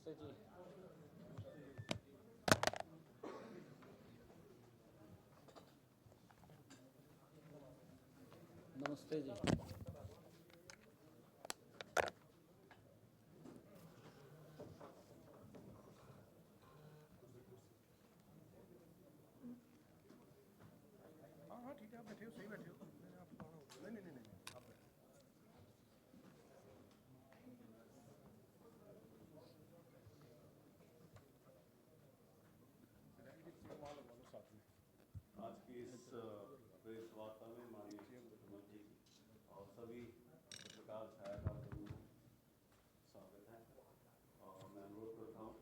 नमस्ते जी। नमस्ते जी। हाँ ठीक है, आप बैठे हो, सही बैठे हो। मैंने आप नहीं नहीं नहीं नहीं आप बैठो। साथ में आज की इस प्रेस वार्ता में माननीय मुख्यमंत्री जी और सभी पत्रकार छायाकार बंधुओं स्वागत है। और मैं अनुरोध करता हूँ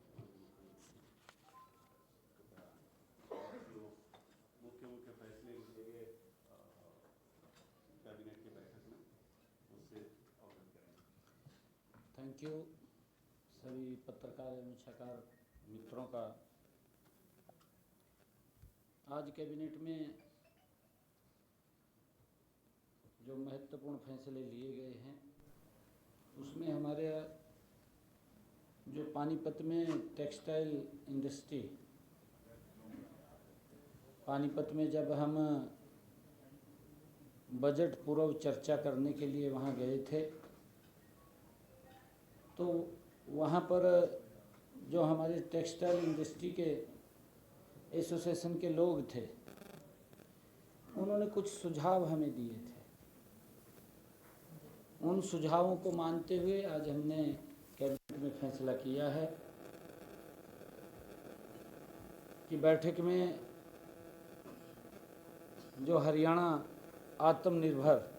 जो मुख्य मुख्य फैसले लिए गए कैबिनेट की बैठक में उससे अवगत करेंगे। थैंक यू सभी पत्रकार एवं छायाकार मित्रों का। आज कैबिनेट में जो महत्वपूर्ण फैसले लिए गए हैं उसमें हमारे जो पानीपत में टेक्सटाइल इंडस्ट्री, पानीपत में जब हम बजट पूर्व चर्चा करने के लिए वहाँ गए थे तो वहाँ पर जो हमारे टेक्सटाइल इंडस्ट्री के एसोसिएशन के लोग थे उन्होंने कुछ सुझाव हमें दिए थे। उन सुझावों को मानते हुए आज हमने कैबिनेट में फैसला किया है कि बैठक में जो हरियाणा आत्मनिर्भर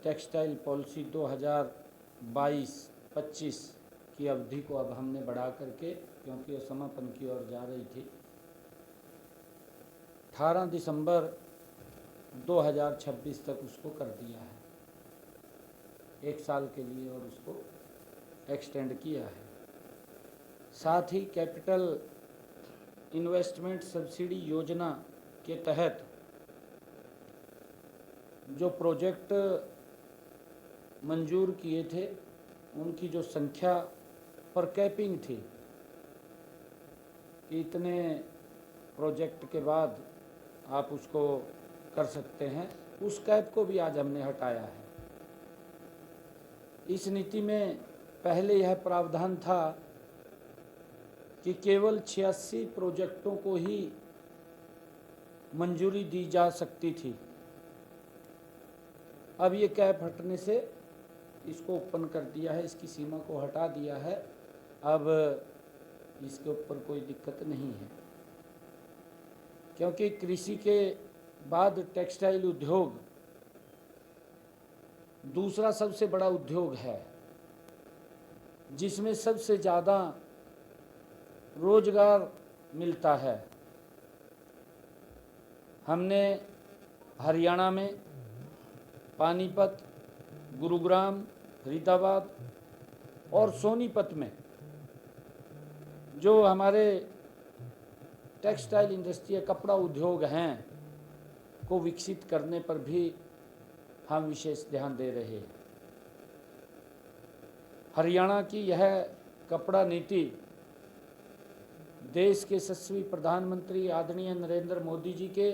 टेक्सटाइल पॉलिसी 2022-25 की अवधि को अब हमने बढ़ा करके, क्योंकि वो समापन की ओर जा रही थी, 18 दिसंबर 2026 तक उसको कर दिया है, 1 साल के लिए, और उसको एक्सटेंड किया है। साथ ही कैपिटल इन्वेस्टमेंट सब्सिडी योजना के तहत जो प्रोजेक्ट मंजूर किए थे उनकी जो संख्या पर कैपिंग थी कि इतने प्रोजेक्ट के बाद आप उसको कर सकते हैं, उस कैप को भी आज हमने हटाया है। इस नीति में पहले यह प्रावधान था कि केवल 86 प्रोजेक्टों को ही मंजूरी दी जा सकती थी। अब ये कैप हटने से इसको ओपन कर दिया है, इसकी सीमा को हटा दिया है। अब इसके ऊपर कोई दिक्कत नहीं है, क्योंकि कृषि के बाद टेक्सटाइल उद्योग दूसरा सबसे बड़ा उद्योग है जिसमें सबसे ज़्यादा रोजगार मिलता है। हमने हरियाणा में पानीपत, गुरुग्राम, फरीदाबाद और सोनीपत में जो हमारे टेक्सटाइल इंडस्ट्री, कपड़ा उद्योग हैं, को विकसित करने पर भी हम विशेष ध्यान दे रहे हैं। हरियाणा की यह कपड़ा नीति देश के यशस्वी प्रधानमंत्री आदरणीय नरेंद्र मोदी जी के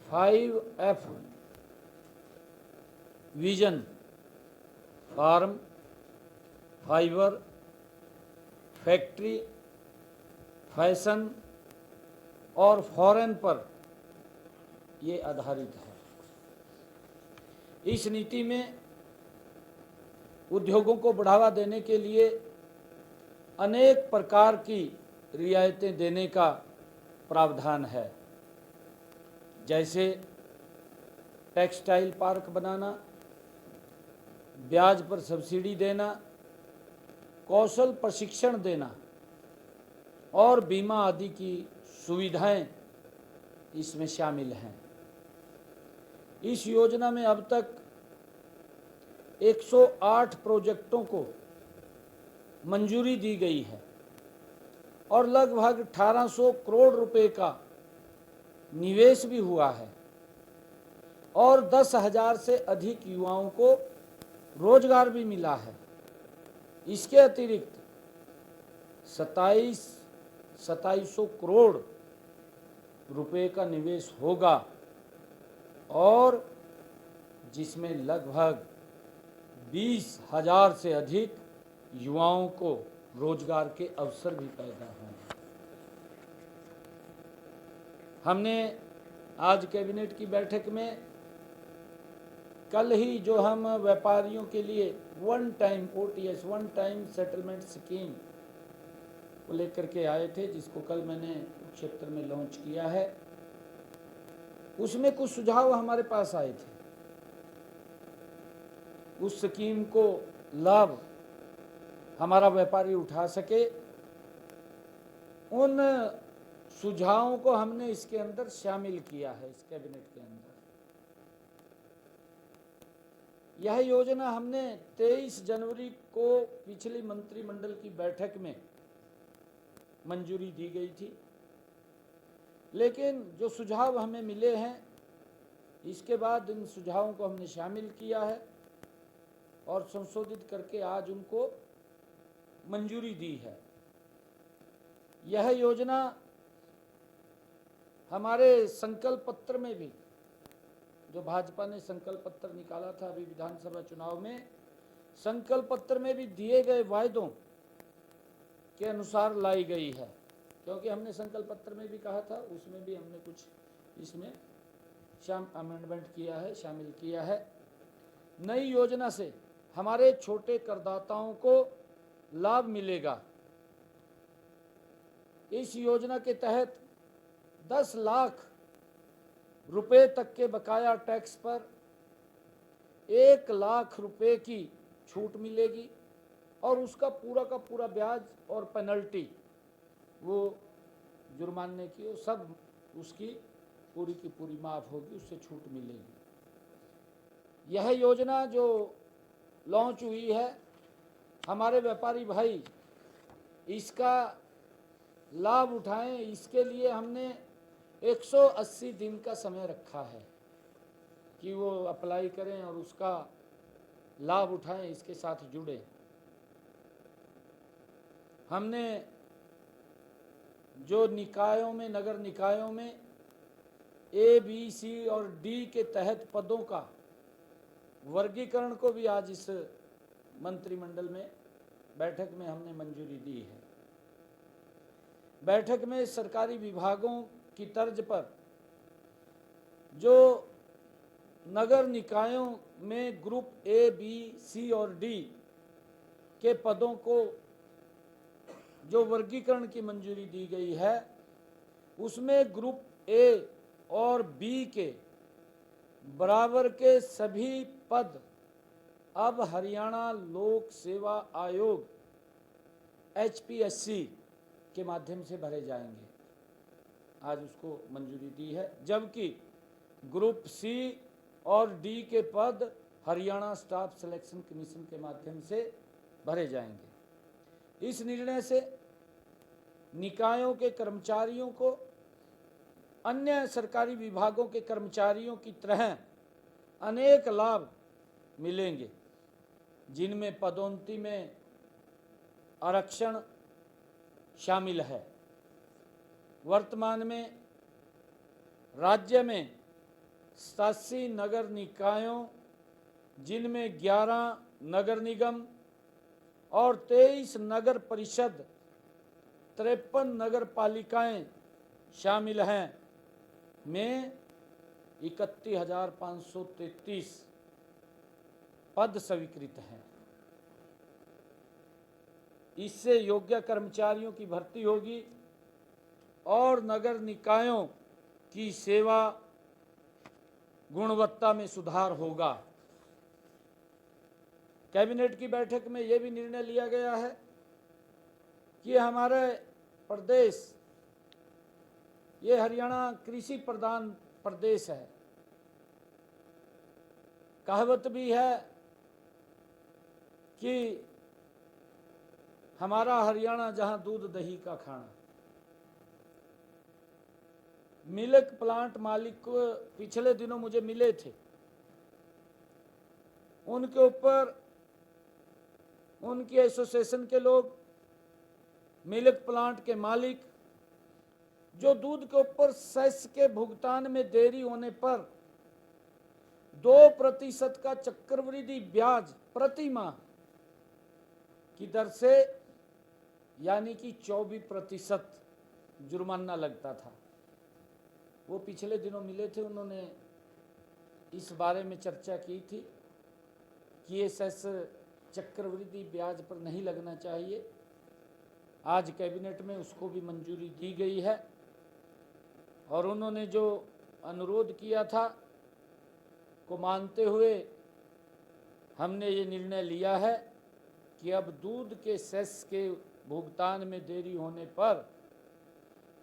5F vision, farm, fibre, factory, fashion और फॉरेन पर ये आधारित है। इस नीति में उद्योगों को बढ़ावा देने के लिए अनेक प्रकार की रियायतें देने का प्रावधान है, जैसे टेक्सटाइल पार्क बनाना, ब्याज पर सब्सिडी देना, कौशल प्रशिक्षण देना और बीमा आदि की सुविधाएं इसमें शामिल हैं। इस योजना में अब तक 108 प्रोजेक्टों को मंजूरी दी गई है और लगभग 1800 करोड़ रुपए का निवेश भी हुआ है और 10,000 से अधिक युवाओं को रोजगार भी मिला है। इसके अतिरिक्त 2700 करोड़ रुपए का निवेश होगा और जिसमें लगभग 20,000 से अधिक युवाओं को रोजगार के अवसर भी पैदा होंगे। हमने आज कैबिनेट की बैठक में कल ही जो हम व्यापारियों के लिए one time OTS one time settlement scheme को लेकर के आए थे, जिसको कल मैंने क्षेत्र में लॉन्च किया है, उसमें कुछ सुझाव हमारे पास आए थे। उस स्कीम को लाभ हमारा व्यापारी उठा सके, उन सुझावों को हमने इसके अंदर शामिल किया है। इस कैबिनेट के अंदर यह योजना हमने 23 जनवरी को पिछली मंत्रिमंडल की बैठक में मंजूरी दी गई थी, लेकिन जो सुझाव हमें मिले हैं इसके बाद इन सुझावों को हमने शामिल किया है और संशोधित करके आज उनको मंजूरी दी है। यह योजना हमारे संकल्प पत्र में भी, जो भाजपा ने संकल्प पत्र निकाला था अभी विधानसभा चुनाव में, संकल्प पत्र में भी दिए गए वायदों के अनुसार लाई गई है। क्योंकि हमने संकल्प पत्र में भी कहा था, उसमें भी हमने कुछ इसमें अमेंडमेंट किया है, शामिल किया है। नई योजना से हमारे छोटे करदाताओं को लाभ मिलेगा। इस योजना के तहत 10 लाख रुपए तक के बकाया टैक्स पर 1 लाख रुपए की छूट मिलेगी और उसका पूरा का पूरा ब्याज और पेनल्टी, वो जुर्माने की, वो सब उसकी पूरी की पूरी माफ होगी, उससे छूट मिलेगी। यह योजना जो लॉन्च हुई है, हमारे व्यापारी भाई इसका लाभ उठाएं, इसके लिए हमने 180 दिन का समय रखा है कि वो अप्लाई करें और उसका लाभ उठाएं, इसके साथ जुड़े। हमने जो निकायों में, नगर निकायों में A, B, C और D के तहत पदों का वर्गीकरण को भी आज इस मंत्रिमंडल में बैठक में हमने मंजूरी दी है। बैठक में सरकारी विभागों की तर्ज पर जो नगर निकायों में ग्रुप A, B, C और D के पदों को जो वर्गीकरण की मंजूरी दी गई है, उसमें ग्रुप A और B के बराबर के सभी पद अब हरियाणा लोक सेवा आयोग HPSC के माध्यम से भरे जाएंगे। आज उसको मंजूरी दी है। जबकि ग्रुप C और D के पद हरियाणा स्टाफ सिलेक्शन कमीशन के माध्यम से भरे जाएंगे। इस निर्णय से निकायों के कर्मचारियों को अन्य सरकारी विभागों के कर्मचारियों की तरह अनेक लाभ मिलेंगे, जिनमें पदोन्नति में आरक्षण शामिल है। वर्तमान में राज्य में 87 नगर निकायों, जिनमें 11 नगर निगम और 23 नगर परिषद, 53 नगर पालिकाएं शामिल हैं, में 31,533 पद स्वीकृत हैं। इससे योग्य कर्मचारियों की भर्ती होगी और नगर निकायों की सेवा गुणवत्ता में सुधार होगा। कैबिनेट की बैठक में यह भी निर्णय लिया गया है कि हमारे प्रदेश, ये हरियाणा कृषि प्रधान प्रदेश है। कहावत भी है कि हमारा हरियाणा जहां दूध दही का खाना। मिल्क प्लांट मालिक को पिछले दिनों मुझे मिले थे, उनके ऊपर उनकी एसोसिएशन के लोग, मिल्क प्लांट के मालिक, जो दूध के ऊपर सेस के भुगतान में देरी होने पर 2% का चक्रवृद्धि ब्याज प्रति माह की दर से यानी कि 24% जुर्माना लगता था, वो पिछले दिनों मिले थे। उन्होंने इस बारे में चर्चा की थी कि ये सेस चक्रवृद्धि ब्याज पर नहीं लगना चाहिए। आज कैबिनेट में उसको भी मंजूरी दी गई है और उन्होंने जो अनुरोध किया था को मानते हुए हमने ये निर्णय लिया है कि अब दूध के सेस के भुगतान में देरी होने पर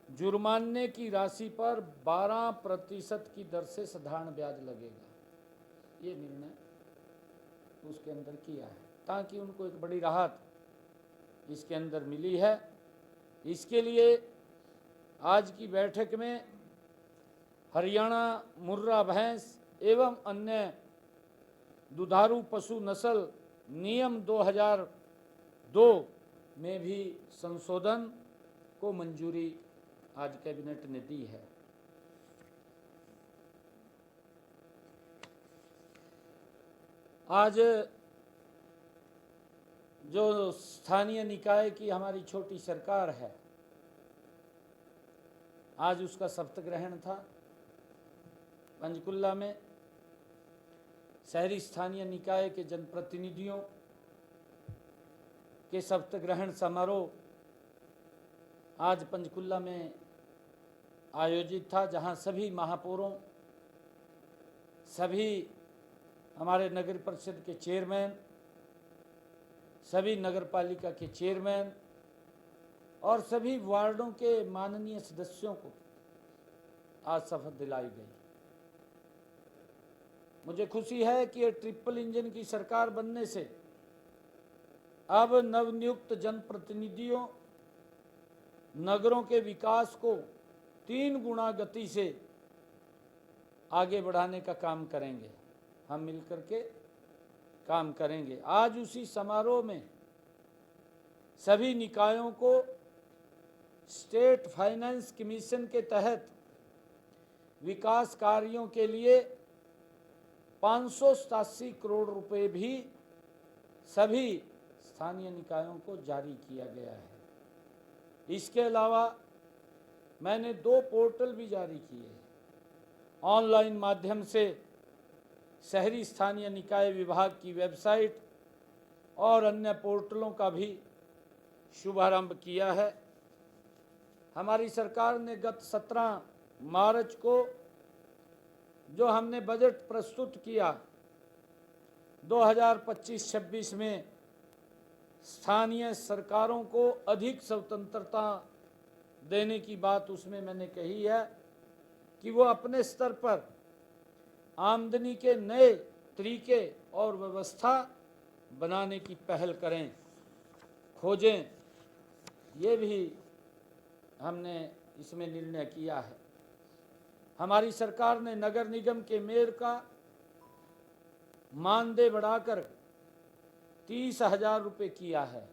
जुर्माने की राशि पर 12% की दर से साधारण ब्याज लगेगा। ये निर्णय उसके अंदर किया है ताकि उनको एक बड़ी राहत इसके अंदर मिली है। इसके लिए आज की बैठक में हरियाणा मुर्रा भैंस एवं अन्य दुधारू पशु नस्ल नियम 2002 में भी संशोधन को मंजूरी आज कैबिनेट ने दी है। आज जो स्थानीय निकाय की हमारी छोटी सरकार है, आज उसका शपथ ग्रहण था पंचकुला में। शहरी स्थानीय निकाय के जनप्रतिनिधियों के शपथ ग्रहण समारोह आज पंचकुला में आयोजित था, जहां सभी महापौरों, सभी हमारे नगर परिषद के चेयरमैन, सभी नगर पालिका के चेयरमैन और सभी वार्डों के माननीय सदस्यों को आज शपथ दिलाई गई। मुझे खुशी है कि ये ट्रिपल इंजन की सरकार बनने से अब नवनियुक्त जनप्रतिनिधियों नगरों के विकास को 3 गुना गति से आगे बढ़ाने का काम करेंगे। हम मिलकर के काम करेंगे। आज उसी समारोह में सभी निकायों को स्टेट फाइनेंस कमीशन के तहत विकास कार्यों के लिए 587 करोड़ रुपए भी सभी स्थानीय निकायों को जारी किया गया है। इसके अलावा मैंने 2 पोर्टल भी जारी किए। ऑनलाइन माध्यम से शहरी स्थानीय निकाय विभाग की वेबसाइट और अन्य पोर्टलों का भी शुभारंभ किया है। हमारी सरकार ने गत 17 मार्च को जो हमने बजट प्रस्तुत किया 2025-26 में स्थानीय सरकारों को अधिक स्वतंत्रता देने की बात उसमें मैंने कही है कि वो अपने स्तर पर आमदनी के नए तरीके और व्यवस्था बनाने की पहल करें, खोजें। ये भी हमने इसमें निर्णय किया है। हमारी सरकार ने नगर निगम के मेयर का मानदेय बढ़ाकर 30,000 रुपये किया है।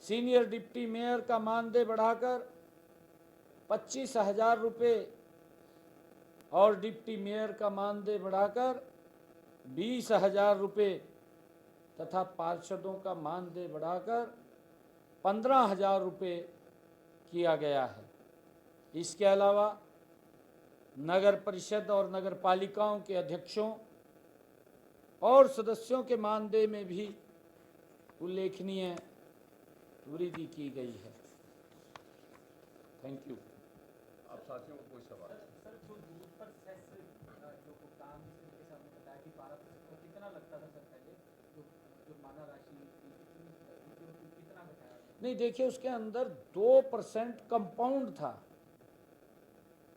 सीनियर डिप्टी मेयर का मानदेय बढ़ाकर 25,000 रुपये और डिप्टी मेयर का मानदेय बढ़ाकर 20,000 रुपये तथा पार्षदों का मानदेय बढ़ाकर 15,000 रुपये किया गया है। इसके अलावा नगर परिषद और नगर पालिकाओं के अध्यक्षों और सदस्यों के मानदेय में भी उल्लेखनीय वृद्धि की गई है। Thank you. आप साथियों को कोई सवाल? सर, जो दूध पर सेस जो भुगतान के सामने बताया कि 12% कितना लगता था सर पहले, जो माना राशि कितना बताया? नहीं, देखिए उसके अंदर 2% कंपाउंड था,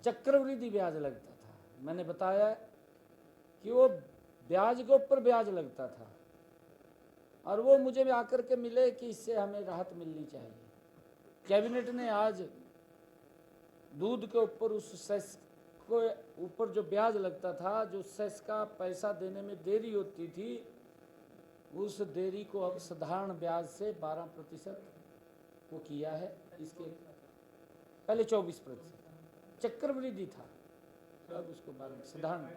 चक्रवृद्धि ब्याज लगता था। मैंने बताया कि वो ब्याज के ऊपर ब्याज लगता था और वो मुझे आकर के मिले कि इससे हमें राहत मिलनी चाहिए। कैबिनेट ने आज दूध के ऊपर उस सेस को ऊपर जो ब्याज लगता था, जो सेस का पैसा देने में देरी होती थी, उस देरी को अब साधारण ब्याज से 12% को किया है। इसके पहले 24% चक्रवृद्धि था, अब उसको 12 साधारण।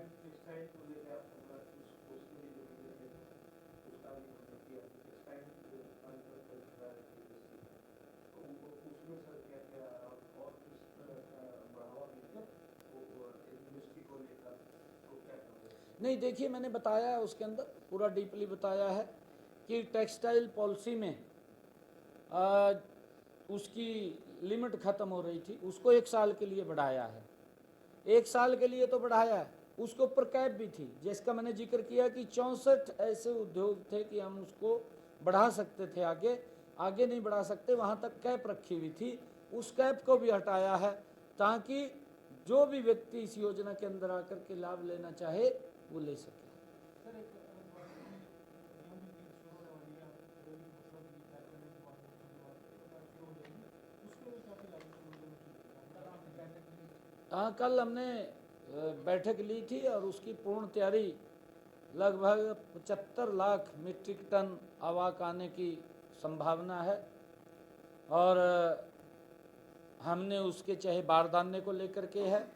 नहीं देखिए, मैंने बताया है उसके अंदर पूरा डीपली बताया है कि टेक्सटाइल पॉलिसी में उसकी लिमिट ख़त्म हो रही थी, उसको 1 साल के लिए बढ़ाया है। 1 साल के लिए तो बढ़ाया है, उसके ऊपर कैप भी थी, जिसका मैंने जिक्र किया कि 64 ऐसे उद्योग थे कि हम उसको बढ़ा सकते थे, आगे नहीं बढ़ा सकते, वहाँ तक कैप रखी हुई थी। उस कैप को भी हटाया है ताकि जो भी व्यक्ति इस योजना के अंदर आकर के लाभ लेना चाहे वो ले सके। हाँ, कल हमने बैठक ली थी और उसकी पूर्ण तैयारी लगभग 75 लाख मीट्रिक टन आवाक आने की संभावना है। और हमने उसके चाहे बारदाने को लेकर के है,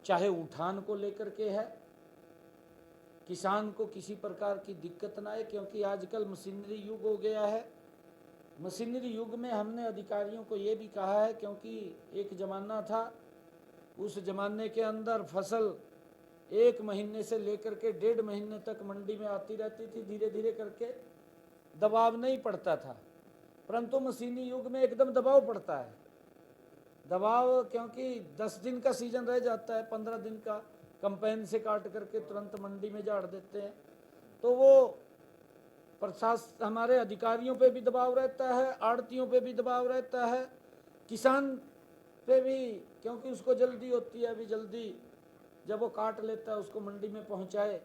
चाहे उठान को लेकर के है, किसान को किसी प्रकार की दिक्कत ना आए, क्योंकि आजकल मशीनरी युग हो गया है। मशीनरी युग में हमने अधिकारियों को ये भी कहा है, क्योंकि एक ज़माना था, उस ज़माने के अंदर फसल 1 महीने से लेकर के 1.5 महीने तक मंडी में आती रहती थी, धीरे धीरे करके दबाव नहीं पड़ता था। परंतु मशीनी युग में एकदम दबाव पड़ता है, दबाव, क्योंकि 10 दिन का सीजन रह जाता है, 15 दिन का कंपेन से काट करके तुरंत मंडी में झाड़ देते हैं। तो वो प्रशासन, हमारे अधिकारियों पे भी दबाव रहता है, आड़तियों पे भी दबाव रहता है, किसान पे भी, क्योंकि उसको जल्दी होती है, अभी जल्दी जब वो काट लेता है उसको मंडी में पहुंचाए।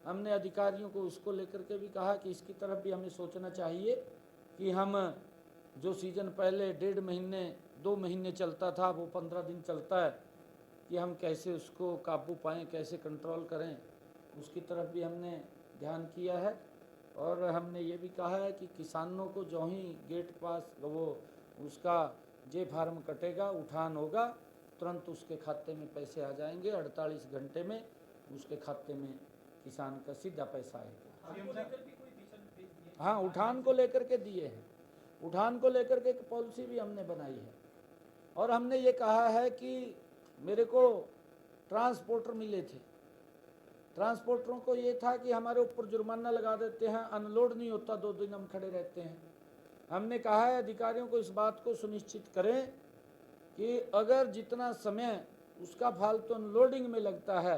हमने अधिकारियों को उसको लेकर के भी कहा कि इसकी तरफ भी हमें सोचना चाहिए कि हम जो सीज़न पहले 1.5 महीने 2 महीने चलता था, वो 15 दिन चलता है, कि हम कैसे उसको काबू पाएँ, कैसे कंट्रोल करें, उसकी तरफ भी हमने ध्यान किया है। और हमने ये भी कहा है कि किसानों को जो ही गेट पास वो उसका जे फार्म कटेगा, उठान होगा, तुरंत उसके खाते में पैसे आ जाएंगे, 48 घंटे में उसके खाते में किसान का सीधा पैसा आएगा। हाँ, उठान को लेकर के दिए हैं, उठान को लेकर के एक पॉलिसी भी हमने बनाई है। और हमने ये कहा है कि मेरे को ट्रांसपोर्टर मिले थे, ट्रांसपोर्टरों को ये था कि हमारे ऊपर जुर्माना लगा देते हैं, अनलोड नहीं होता, 2 दिन हम खड़े रहते हैं। हमने कहा है अधिकारियों को इस बात को सुनिश्चित करें कि अगर जितना समय उसका फालतू अनलोडिंग में लगता है,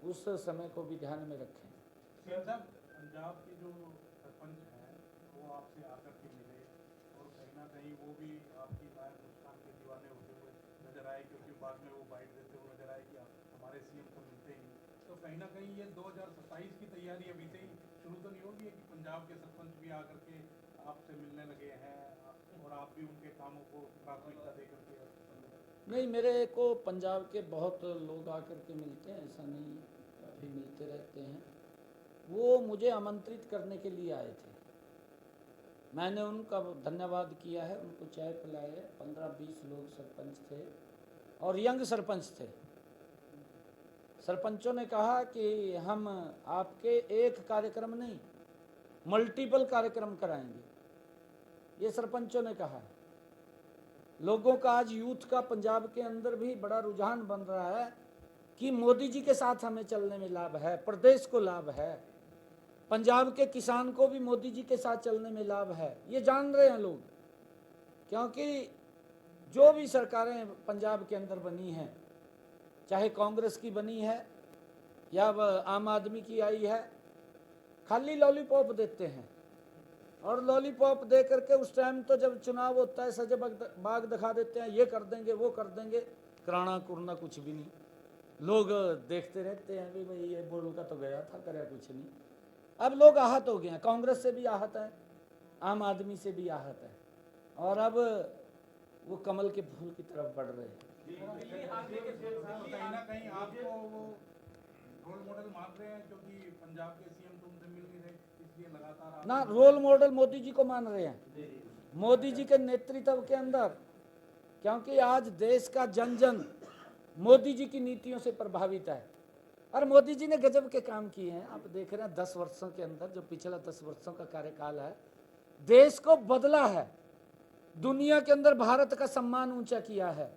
उस समय को भी ध्यान में रखें। पंजाब के जो सरपंच हैं वो आपसे आकर के मिले और कहीं ना कहीं वो भी आपकी लायक मुस्कान के दीवाने होते हुए नजर आए, क्योंकि बाद में वो बाइट देते हुए नजर आए कि हमारे सीएम तो मिलते ही। तो कहीं ना कहीं ये 2027 की तैयारी अभी से ही शुरू तो नहीं होगी कि पंजाब के सरपंच भी आकर के आपसे मिलने लगे हैं और आप भी उनके कामों को प्राथमिकता दे करके? नहीं, मेरे को पंजाब के बहुत लोग आकर के मिलते हैं, ऐसा नहीं, काफ़ी मिलते रहते हैं। वो मुझे आमंत्रित करने के लिए आए थे, मैंने उनका धन्यवाद किया है, उनको चाय पिलाए। 15-20 लोग सरपंच थे और यंग सरपंच थे। सरपंचों ने कहा कि हम आपके एक कार्यक्रम नहीं, मल्टीपल कार्यक्रम कराएंगे, ये सरपंचों ने कहा। लोगों का आज यूथ का पंजाब के अंदर भी बड़ा रुझान बन रहा है कि मोदी जी के साथ हमें चलने में लाभ है, प्रदेश को लाभ है, पंजाब के किसान को भी मोदी जी के साथ चलने में लाभ है, ये जान रहे हैं लोग। क्योंकि जो भी सरकारें पंजाब के अंदर बनी हैं, चाहे कांग्रेस की बनी है या आम आदमी की आई है, खाली लॉलीपॉप देते हैं। और लॉलीपॉप दे करके उस टाइम तो जब चुनाव होता है सजे बाग दिखा देते हैं, ये कर देंगे वो कर देंगे, कराना कुरना कुछ भी नहीं। लोग देखते रहते हैं, भाई ये बोल का तो गया था, करे कुछ नहीं। अब लोग आहत हो गए हैं, कांग्रेस से भी आहत है, आम आदमी से भी आहत है, और अब वो कमल के फूल की तरफ बढ़ रहे हैं। कहीं ना कहीं आपको वो रोल मॉडल मान रहे हैं, क्योंकि पंजाब के सीएम तुमसे मिल नहीं रहे, इस इसलिए लगातार आप ना रोल मॉडल मोदी जी को मान रहे हैं, मोदी जी के नेतृत्व के अंदर, क्योंकि आज देश का जन जन मोदी जी की नीतियों से प्रभावित है। और मोदी जी ने गजब के काम किए हैं। आप देख रहे हैं 10 वर्षों के अंदर, जो पिछला 10 वर्षों का कार्यकाल है, देश को बदला है, दुनिया के अंदर भारत का सम्मान ऊंचा किया है।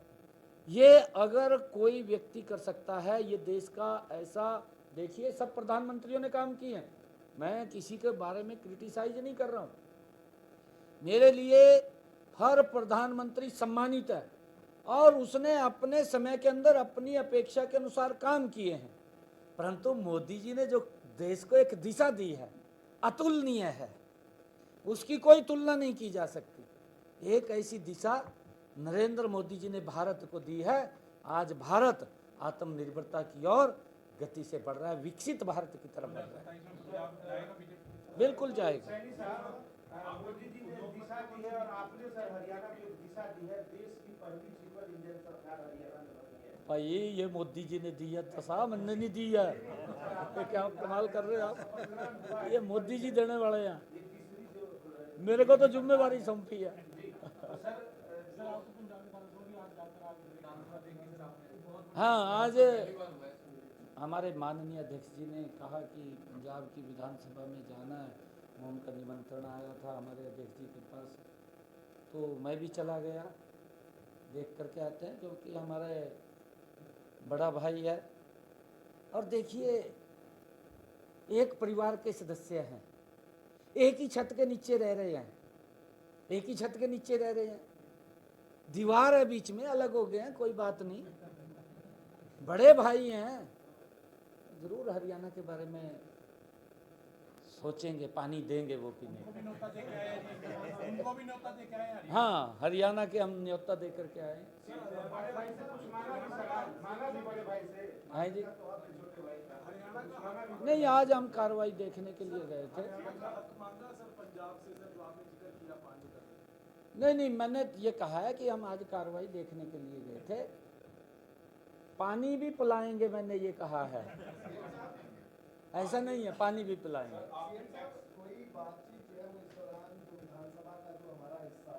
ये अगर कोई व्यक्ति कर सकता है, ये देश का ऐसा, देखिए सब प्रधानमंत्रियों ने काम किए हैं, मैं किसी के बारे में क्रिटिसाइज नहीं कर रहा हूँ, मेरे लिए हर प्रधानमंत्री सम्मानित है और उसने अपने समय के अंदर अपनी अपेक्षा के अनुसार काम किए हैं। परंतु मोदी जी ने जो देश को एक दिशा दी है, अतुलनीय है, उसकी कोई तुलना नहीं की जा सकती। एक ऐसी दिशा नरेंद्र मोदी जी ने भारत को दी है। आज भारत आत्मनिर्भरता की ओर गति से बढ़ रहा है, विकसित भारत की तरफ बढ़ रहा है। 27 में पंजाब जाएगा बीजेपी। बिल्कुल जाएगा। सैनी साहब, मोदी जी ने दिशा दी है और आपने सर हरियाणा की दिशा दी है। देश की पहली सुपर इंजन सरकार हरियाणा में बनी है। भाई ये मोदी जी ने दी है, दशा मैंने नहीं दी है। ये क्या आप कमाल कर रहे हो आप, ये मोदी जी देने वाले हैं, ये तीसरी जो मेरे को तो जिम्मेवारी सौंपी है। सर आपको पंजाब में थोड़ी आज जाकर आप विधानसभा देखेंगे सर आपने बहुत हाँ, आज हमारे माननीय अध्यक्ष जी ने कहा कि पंजाब की विधानसभा में जाना है, उनका निमंत्रण आया था हमारे अध्यक्ष जी के पास, तो मैं भी चला गया, देख करके आते हैं, क्योंकि हमारे बड़ा भाई है। और देखिए, एक परिवार के सदस्य हैं, एक ही छत के नीचे रह रहे हैं, एक ही छत के नीचे रह रहे हैं, दीवार है बीच में, अलग हो गए हैं, कोई बात नहीं, बड़े भाई हैं। जरूर हरियाणा के बारे में सोचेंगे, पानी देंगे वो पीने। उनको भी न्योता दे के आए हैं, उनको भी न्योता दे के आए हैं। हाँ, हरियाणा के हम न्योता दे करके आए। बड़े भाई से कुछ मांगा भी बड़े भाई से। हाँ जी, तो आपने छोटे भाई का हरियाणा का मांगा भी। नहीं, आज हम कार्रवाई देखने के लिए गए थे। मांगा सर पंजाब से, सर जो आपने जिक्र किया पानी का। नहीं नहीं, मैंने ये कहा है कि हम आज कार्रवाई देखने के लिए गए थे, पानी भी पिलाएंगे, मैंने ये कहा है, ऐसा नहीं है, पानी भी पिलाएंगे। कोई बातचीत जो है वो इस दौरान जो विधानसभा का जो हमारा हिस्सा,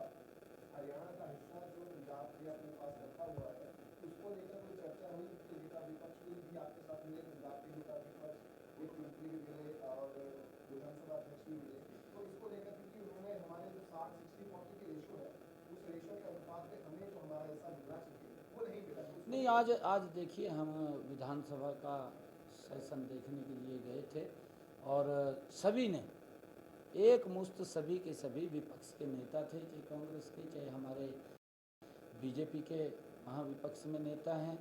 हरियाणा का हिस्सा जो पंजाब के अपने पास रखा हुआ है, उसको लेकर कोई चर्चा हुई? कि नेता विपक्ष भी आपके साथ मिले, पंजाब के नेता विपक्ष, एक मंत्री भी मिले और विधानसभा अध्यक्ष भी मिले, तो इसको लेकर क्योंकि उन्होंने हमारे जो 60-60-40 के रेशो है, उस रेशो के अनुपात में हमें जो हमारा हिस्सा मिलना चाहिए वो नहीं मिला। नहीं, आज देखिए, हम विधानसभा का सेशन देखने के लिए गए थे और सभी ने एक मुश्त, सभी के सभी विपक्ष के नेता थे, चाहे कांग्रेस के, चाहे हमारे बीजेपी के महाविपक्ष में नेता हैं,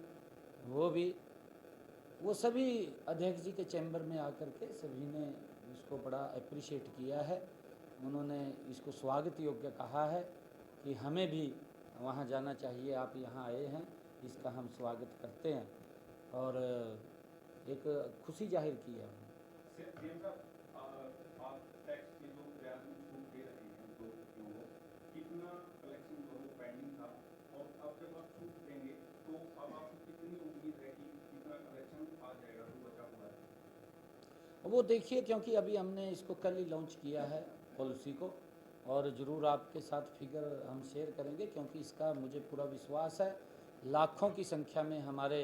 वो सभी अध्यक्ष जी के चैम्बर में आकर के सभी ने इसको बड़ा अप्रिशिएट किया है। उन्होंने इसको स्वागत योग्य कहा है कि हमें भी वहाँ जाना चाहिए, आप यहाँ आए हैं, इसका हम स्वागत करते हैं और एक खुशी जाहिर की है। आप टैक्स के जो ब्याज में छूट दे रहे हैं, तो क्यों हो, कितना कलेक्शन जो है पेंडिंग था, और अब जब आप छूट देंगे तो अब आपको कितनी उम्मीद है कि कितना कलेक्शन आ जाएगा जो बचा हुआ है? वो देखिए, क्योंकि अभी हमने इसको कल ही लॉन्च किया है पॉलिसी को, और ज़रूर आपके साथ फिगर हम शेयर करेंगे, क्योंकि इसका मुझे पूरा विश्वास है लाखों की संख्या में हमारे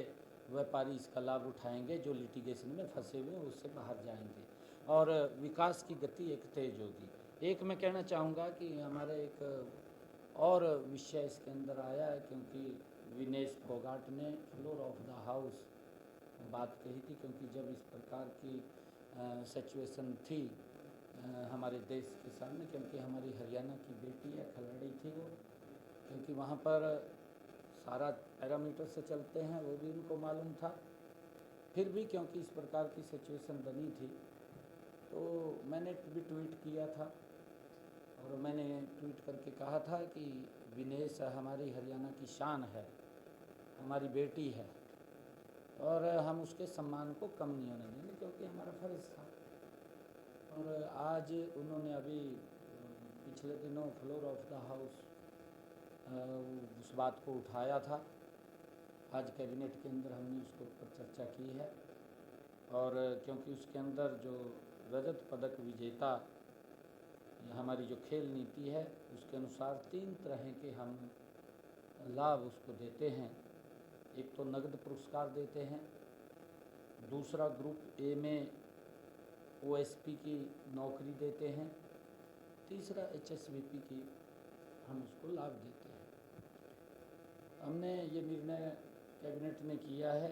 व्यापारी इसका लाभ उठाएंगे, जो लिटिगेशन में फंसे हुए हैं उससे बाहर जाएंगे और विकास की गति एक तेज होगी। एक मैं कहना चाहूँगा कि हमारे एक और विषय इसके अंदर आया है, क्योंकि विनेश फोगाट ने फ्लोर ऑफ द हाउस बात कही थी, क्योंकि जब इस प्रकार की सिचुएशन थी हमारे देश के सामने, क्योंकि हमारी हरियाणा की बेटी है, खिलाड़ी थी वो, क्योंकि वहाँ पर सारा पैरामीटर से चलते हैं, वो भी उनको मालूम था, फिर भी क्योंकि इस प्रकार की सिचुएशन बनी थी, तो मैंने भी ट्वीट किया था और मैंने ट्वीट करके कहा था कि विनेश हमारी हरियाणा की शान है, हमारी बेटी है और हम उसके सम्मान को कम नहीं होने देंगे, क्योंकि हमारा फर्ज था। और आज उन्होंने अभी पिछले दिनों फ्लोर ऑफ द हाउस उस बात को उठाया था, आज कैबिनेट के अंदर हमने उसके ऊपर चर्चा की है, और क्योंकि उसके अंदर जो रजत पदक विजेता, हमारी जो खेल नीति है उसके अनुसार 3 तरह के हम लाभ उसको देते हैं। एक तो नगद पुरस्कार देते हैं, दूसरा ग्रुप ए में OSP की नौकरी देते हैं, तीसरा HSVP की हम उसको लाभ देते हैं। हमने ये निर्णय कैबिनेट ने किया है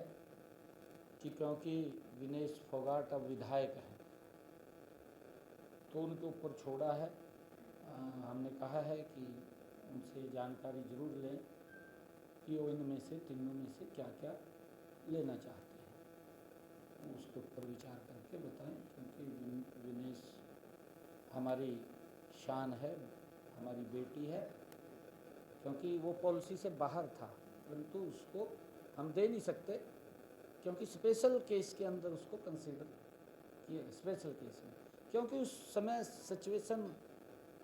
कि क्योंकि विनेश फोगाट अब विधायक हैं तो उनके ऊपर छोड़ा है। हमने कहा है कि उनसे जानकारी ज़रूर लें कि वो इनमें से तीनों में से क्या क्या लेना चाहते हैं, उसके ऊपर विचार करके बताएं, क्योंकि विनेश हमारी शान है, हमारी बेटी है। क्योंकि वो पॉलिसी से बाहर था, परंतु उसको हम दे नहीं सकते क्योंकि स्पेशल केस के अंदर उसको कंसीडर किया, स्पेशल केस में, क्योंकि उस समय सिचुएशन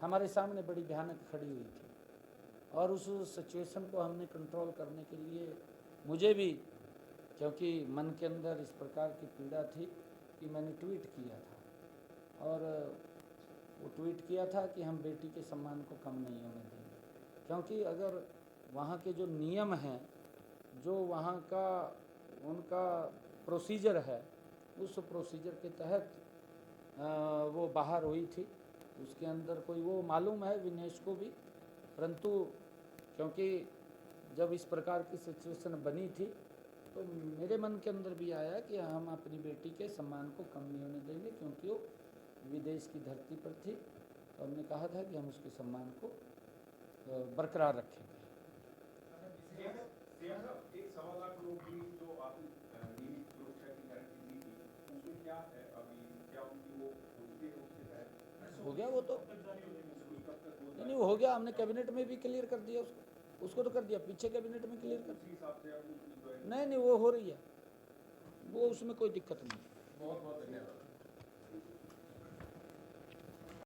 हमारे सामने बड़ी भयानक खड़ी हुई थी और उस सिचुएशन को हमने कंट्रोल करने के लिए मुझे भी, क्योंकि मन के अंदर इस प्रकार की पीड़ा थी कि मैंने ट्वीट किया था और वो ट्वीट किया था कि हम बेटी के सम्मान को कम नहीं होने देंगे। क्योंकि अगर वहाँ के जो नियम हैं, जो वहाँ का उनका प्रोसीजर है, उस प्रोसीजर के तहत वो बाहर हुई थी, उसके अंदर कोई वो मालूम है विनेश को भी, परंतु क्योंकि जब इस प्रकार की सिचुएशन बनी थी तो मेरे मन के अंदर भी आया कि हम अपनी बेटी के सम्मान को कम नहीं होने देंगे, क्योंकि वो विदेश की धरती पर थी। तो हमने कहा था कि हम उसके सम्मान को बरकरार रखेंगे। एक 1.25 लाख रुपए जो आपने नियमित सुरक्षा की गारंटी दी थी, उसमें क्या है अभी? क्या उनकी वो उसके तहत हो गया? वो तो नहीं हो गया, हमने कैबिनेट में भी क्लियर कर दिया उसको तो कर दिया, पीछे कैबिनेट में क्लियर कर उसी हिसाब से आप उसकी नहीं वो हो रही है, वो उसमें कोई दिक्कत नहीं। बहुत बहुत धन्यवाद।